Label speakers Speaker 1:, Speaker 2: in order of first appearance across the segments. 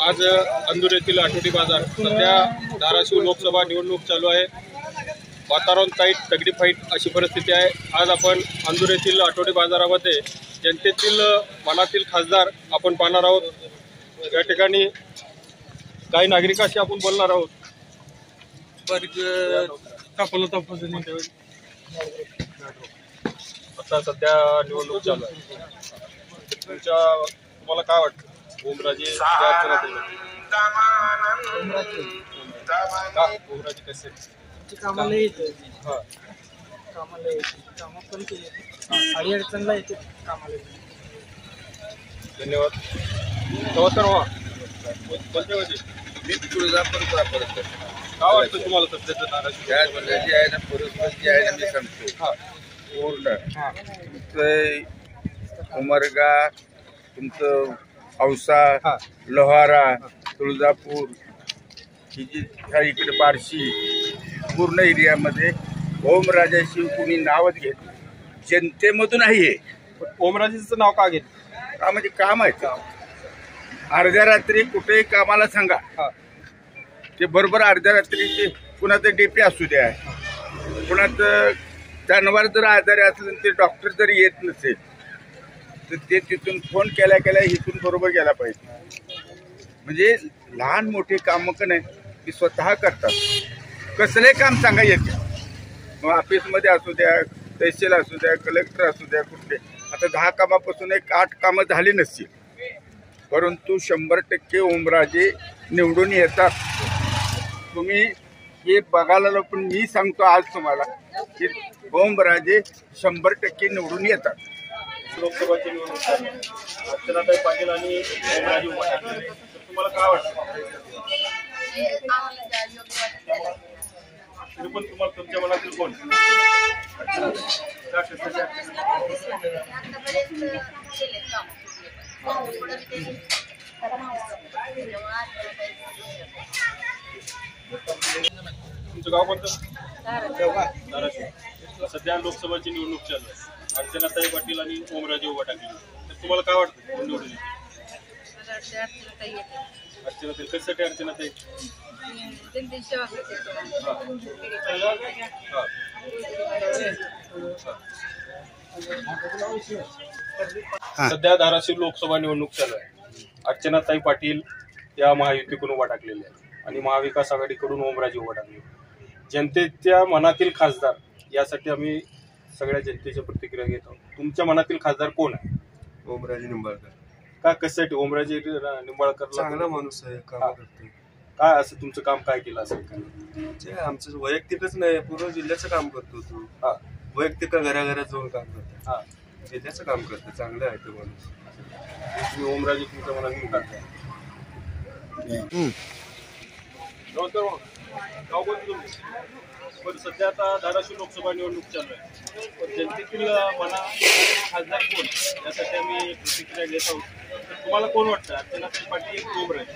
Speaker 1: आज अंधूर येथील आठवडी बाजार सध्या धाराशिव लोकसभा निवडणूक चालू आहे। वातावरण टाईट तगडी फाईट अशी परिस्थिती आहे। आज आपण अंधूर येथील आठवडी बाजारामध्ये जनतेतील मनातील खासदार आपण पाहणार आहोत। या ठिकाणी काही नागरिकांशी आपण बोलणार आहोत। आता सध्या निवडणूक चालू आहे। तुम्हाला काय वाटतं? ओमराजे कसे
Speaker 2: कामाला येते, कामाला येते, कामं पण केली, अडचणला येते कामाला।
Speaker 1: धन्यवाद। नमस्कार बाबा, कोणत्या होते?
Speaker 3: मी तुळजापूर परत
Speaker 1: काय वाटतं तुम्हाला सध्याचं धाराशिव
Speaker 3: आहे ना, परिस्थिती आहे ना, मी सांगतो पूर्ण तुमचं उमरगा, तुमचं औसा, लोहारा, तुळजापूर ही जी इकडे बार्शी पूर्ण एरियामध्ये ओमराजाशिव कुणी नावच घेत जनतेमधून आहे।
Speaker 1: ओमराजेचं नाव का घेत?
Speaker 3: का म्हणजे काम आहे का? अर्ध्या रात्री कुठेही कामाला सांगा ते बरोबर अर्ध्या रात्री ते कुणाचं डीपी असू द्या, कुणाचं जनावर जर आजारी असलं ते डॉक्टर जरी येत नसेल तर ते तिथून फोन केल्या इथून बरोबर गेला पाहिजे। म्हणजे लहान मोठी कामं का नाही ती स्वतः करतात। कसले काम सांगा येते, मग ऑफिसमध्ये असू द्या, तहसील असू द्या, कलेक्टर असू द्या, कुठले आता 10 कामापासून 8 कामं झाली नसतील, परंतु 100% ओमराजे निवडून येतात। तुम्ही हे बघायला पण मी सांगतो आज तुम्हाला की ओमराजे 100% निवडून येतात।
Speaker 1: लोकसभाची निवडणूक अर्चनाताई पाटील आणि ओमराजे उभा ठाकरे, तुम्हाला काय वाटतं? पण तुम्हाला तुमच्या मनातील कोण? तुमचं गाव कोणतं? धाराशिव। सध्या लोकसभाची निवडणूक चालू आहे। अर्चनाताई पाटील आणि ओमराजे उभा ठाकले, तर तुम्हाला काय वाटतं कोण निवडून येईल? अर्चनाताई कशासाठी? अर्चनाताई सध्या धाराशिव लोकसभा निवडणूक चालू आहे। अर्चनाताई पाटील या महायुतीकडून उभा टाकलेल्या आहेत आणि महाविकास आघाडीकडून ओमराजे उभा टाकले। जनतेच्या मनातील खासदार यासाठी आम्ही सगळ्या जनतेच्या प्रतिक्रिया घेत आहोत। तुमच्या मनातील खासदार कोण आहे?
Speaker 4: ओमराजे निंबाळकर।
Speaker 1: का कशासाठी? ओमराजे निंबाळकर
Speaker 4: चांगला माणूस आहे, काम करतो।
Speaker 1: काय असं तुमचं काम काय केलं असेल?
Speaker 4: ते आमचं वैयक्तिकच नाही, पूर्ण जिल्ह्याचं काम करतो तू। वैयक्तिक घराघरात जाऊन काम करतो, जिल्ह्याचं काम करतो। चांगलं आहे तो माणूस।
Speaker 1: तुम्ही ओमराजे तुमच्या मनातून करताय? पण सध्या आता धाराशिव लोकसभा निवडणूक चालू आहे, पण जनतेतील मना खासदार कोण यासाठी आम्ही प्रतिक्रिया घेत आहोत। तुम्हाला कोण वाटतं? अर्चनाताई पाटील की ओमराजे?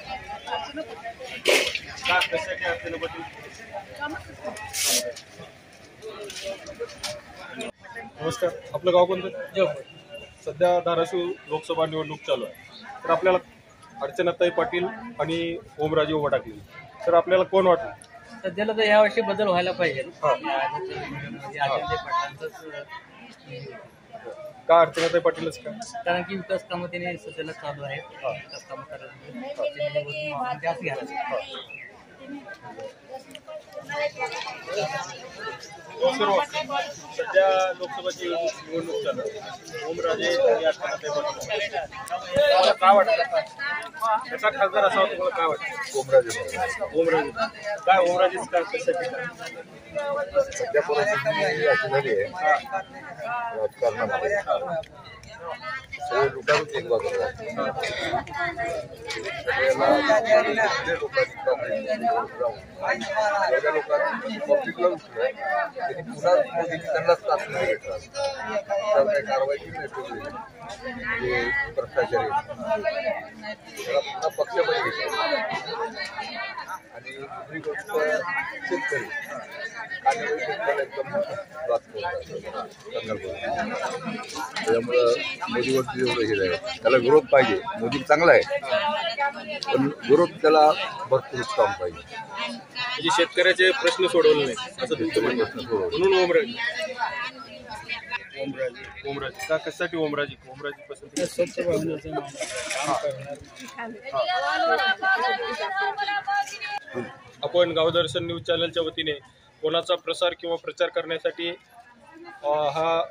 Speaker 1: का कशासाठी अर्चना पाटील? नमस्कार, आपलं गाव कोणतं? सध्या धाराशिव लोकसभा निवडणूक चालू आहे, तर आपल्याला अर्चनाताई पाटील आणि ओमराजे उभा टाकले, तर आपल्याला कोण वाटतं?
Speaker 2: सध्याला तर यावर्षी बदल व्हायला पाहिजे।
Speaker 1: का अर्चनाताई पाटीलच का?
Speaker 2: कारण की विकास कामं त्यांनी सध्याला चालू आहेत, विकास कामं करायला
Speaker 1: सध्या लोकसभाची निवडणूक चालू आहे। ओमराजे आणि अर्चनाताई पाटील, काय वाटतं त्याचा खासदार असावा तुम्हाला काय वाटतं? ओमराजे काय? ओमराजेच का कशासाठी?
Speaker 3: सध्या परिस्थिती अशी झाली आहे राजकारणामध्ये सगळे लुटारूच एक बाजूला लोकांनी पब्लिकला उठलं त्यांनी पुन्हा मोदींनी त्यांनाच तात्काळ भेटतात, काही कारवाई केली नाही भ्रष्टाचारी त्याला पुन्हा पक्षामध्ये घेतला। आणि दुसरी गोष्ट शेतकरी
Speaker 5: खाण्यामध्ये त्याला एकदम त्याच्यामुळं मोदीवरती एवढं हे आहे, त्याला विरोध पाहिजे. मोदी चांगला आहे पण विरोध त्याला भरपूर काम पाहिजे.
Speaker 1: म्हणजे शेतकऱ्याचे प्रश्न सोडवले नाही असं तुमचं म्हणणं आहे. म्हणून ओमराजे का कशासाठी ओमराजे पसंती?
Speaker 2: स्वच्छ भावनेचं माणूस काम करणार.
Speaker 1: आपण गावदर्शन न्यूज चॅनलच्या वतीने कोणाचा प्रसार किंवा प्रचार करण्यासाठी हा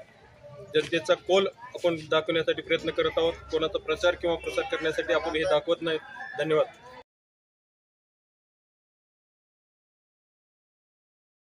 Speaker 1: जनतेचा कौल आपण दाखवण्यासाठी प्रयत्न करत आहोत. कोणाचा प्रचार किंवा प्रसार करण्यासाठी आपण हे दाखवत नाही. धन्यवाद.